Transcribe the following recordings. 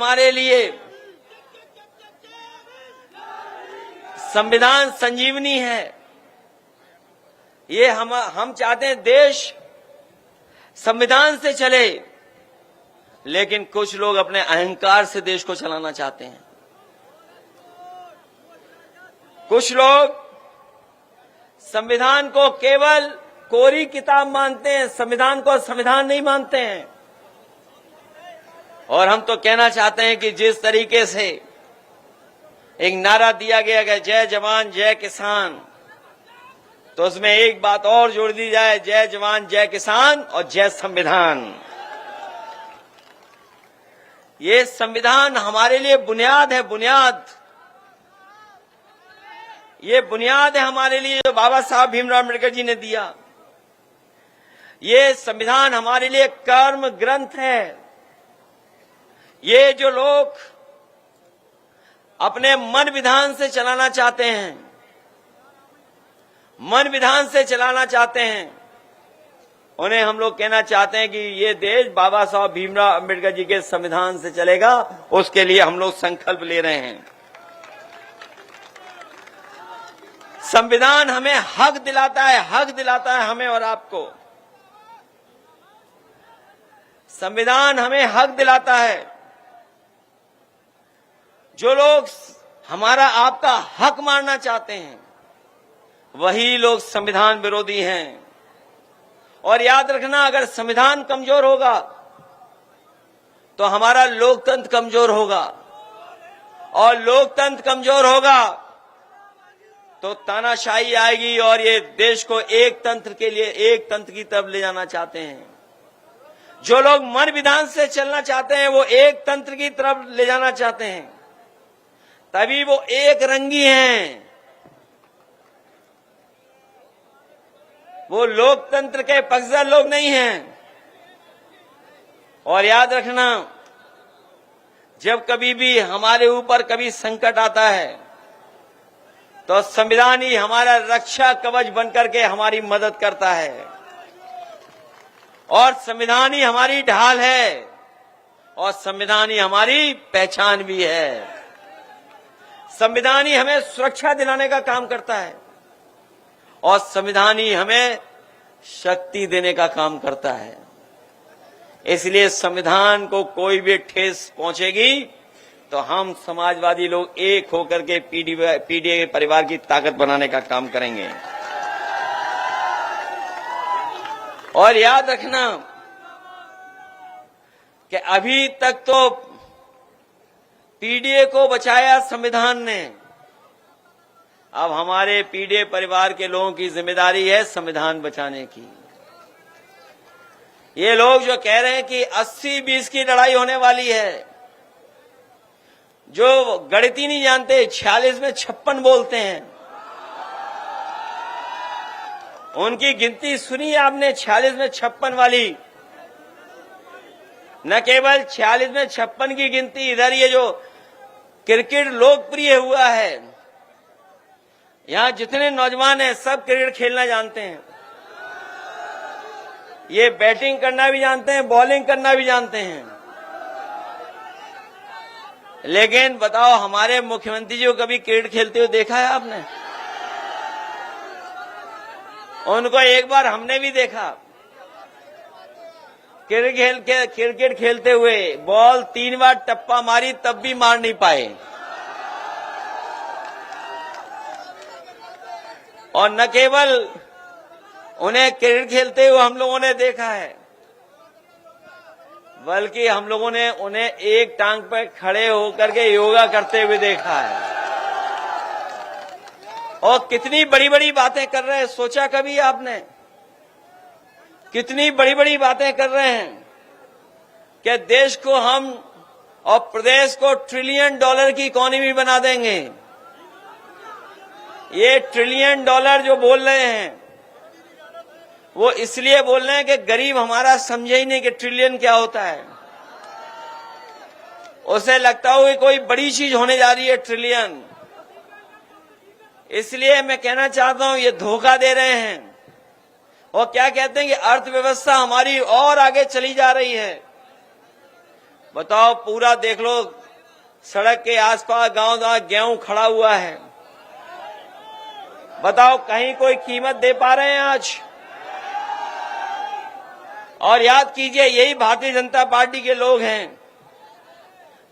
हमारे लिए संविधान संजीवनी है। ये हम चाहते हैं देश संविधान से चले, लेकिन कुछ लोग अपने अहंकार से देश को चलाना चाहते हैं। कुछ लोग संविधान को केवल कोरी किताब मानते हैं, संविधान को संविधान नहीं मानते हैं। और हम तो कहना चाहते हैं कि जिस तरीके से एक नारा दिया गया है जय जवान जय किसान, तो उसमें एक बात और जोड़ दी जाए, जय जवान जय किसान और जय संविधान। ये संविधान हमारे लिए बुनियाद है, बुनियाद। ये बुनियाद है हमारे लिए जो बाबा साहब भीमराव अम्बेडकर जी ने दिया। ये संविधान हमारे लिए कर्म ग्रंथ है। ये जो लोग अपने मन विधान से चलाना चाहते हैं, मन विधान से चलाना चाहते हैं, उन्हें हम लोग कहना चाहते हैं कि ये देश बाबा साहब भीमराव अम्बेडकर जी के संविधान से चलेगा। उसके लिए हम लोग संकल्प ले रहे हैं। संविधान हमें हक दिलाता है, हक दिलाता है हमें और आपको। संविधान हमें हक दिलाता है। जो लोग हमारा आपका हक मारना चाहते हैं, वही लोग संविधान विरोधी हैं। और याद रखना, अगर संविधान कमजोर होगा तो हमारा लोकतंत्र कमजोर होगा, और लोकतंत्र कमजोर होगा तो तानाशाही आएगी। और ये देश को एक तंत्र के लिए, एक तंत्र की तरफ ले जाना चाहते हैं। जो लोग मन विधान से चलना चाहते हैं, वो एक तंत्र की तरफ ले जाना चाहते हैं, तभी वो एक रंगी हैं। वो लोकतंत्र के पक्षधर लोग नहीं हैं। और याद रखना, जब कभी भी हमारे ऊपर कभी संकट आता है, तो संविधान ही हमारा रक्षा कवच बनकर के हमारी मदद करता है। और संविधान ही हमारी ढाल है, और संविधान ही हमारी पहचान भी है। संविधान ही हमें सुरक्षा दिलाने का काम करता है, और संविधान ही हमें शक्ति देने का काम करता है। इसलिए संविधान को कोई भी ठेस पहुंचेगी तो हम समाजवादी लोग एक होकर के पीडीए परिवार की ताकत बनाने का काम करेंगे। और याद रखना कि अभी तक तो पीडीए को बचाया संविधान ने। अब हमारे पीडीए परिवार के लोगों की जिम्मेदारी है संविधान बचाने की। ये लोग जो कह रहे हैं कि 80-20 की लड़ाई होने वाली है, जो गणित ही नहीं जानते, 46 में 56 बोलते हैं। उनकी गिनती सुनी आपने, 46 में 56 वाली। न केवल 46 में 56 की गिनती, इधर ये जो क्रिकेट लोकप्रिय हुआ है, यहां जितने नौजवान हैं सब क्रिकेट खेलना जानते हैं। ये बैटिंग करना भी जानते हैं, बॉलिंग करना भी जानते हैं। लेकिन बताओ, हमारे मुख्यमंत्री जी को कभी क्रिकेट खेलते हुए देखा है आपने? उनको एक बार हमने भी देखा क्रिकेट खेलते हुए। बॉल 3 बार टप्पा मारी, तब भी मार नहीं पाए। और न केवल उन्हें क्रिकेट खेलते हुए हम लोगों ने देखा है, बल्कि हम लोगों ने उन्हें एक टांग पर खड़े होकर के योगा करते हुए देखा है। और कितनी बड़ी बड़ी बातें कर रहे हैं, सोचा कभी आपने? कितनी बड़ी बड़ी बातें कर रहे हैं कि देश को हम और प्रदेश को $1 ट्रिलियन की इकोनॉमी बना देंगे। ये $1 ट्रिलियन जो बोल रहे हैं, वो इसलिए बोल रहे हैं कि गरीब हमारा समझे ही नहीं कि ट्रिलियन क्या होता है। उसे लगता हो कि कोई बड़ी चीज होने जा रही है ट्रिलियन। इसलिए मैं कहना चाहता हूं, ये धोखा दे रहे हैं। और क्या कहते हैं कि अर्थव्यवस्था हमारी और आगे चली जा रही है। बताओ, पूरा देख लो, सड़क के आसपास गांव गेहूं खड़ा हुआ है। बताओ, कहीं कोई कीमत दे पा रहे हैं आज? और याद कीजिए, यही भारतीय जनता पार्टी के लोग हैं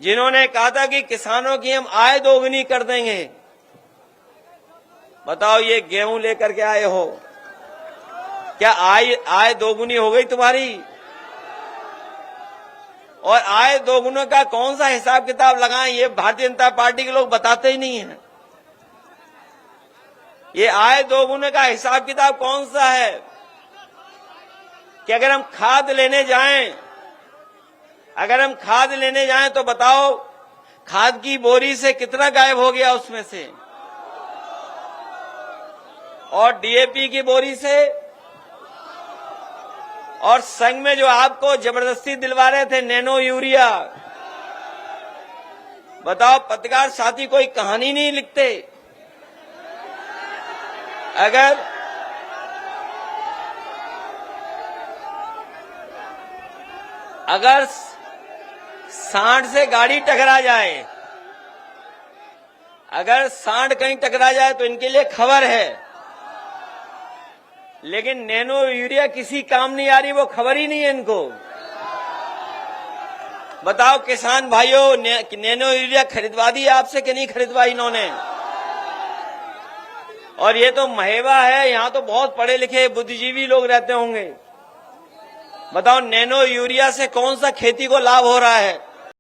जिन्होंने कहा था कि किसानों की हम आय दोगुनी कर देंगे। बताओ, ये गेहूं लेकर के आए हो, क्या आय दोगुनी हो गई तुम्हारी? और आय दोगुने का कौन सा हिसाब किताब लगाएं, ये भारतीय जनता पार्टी के लोग बताते ही नहीं हैं। ये आय दोगुने का हिसाब किताब कौन सा है कि अगर हम खाद लेने जाएं तो बताओ, खाद की बोरी से कितना गायब हो गया उसमें से, और डीएपी की बोरी से, और संग में जो आपको जबरदस्ती दिलवा रहे थे नैनो यूरिया। बताओ, पत्रकार साथी कोई कहानी नहीं लिखते? अगर सांड से गाड़ी टकरा जाए, अगर सांड कहीं टकरा जाए तो इनके लिए खबर है, लेकिन नैनो यूरिया किसी काम नहीं आ रही, वो खबर ही नहीं है इनको। बताओ किसान भाइयों, नैनो यूरिया खरीदवा दी आपसे कि नहीं खरीदवाई इन्होंने? और ये तो महेवा है, यहाँ तो बहुत पढ़े लिखे बुद्धिजीवी लोग रहते होंगे। बताओ, नैनो यूरिया से कौन सा खेती को लाभ हो रहा है?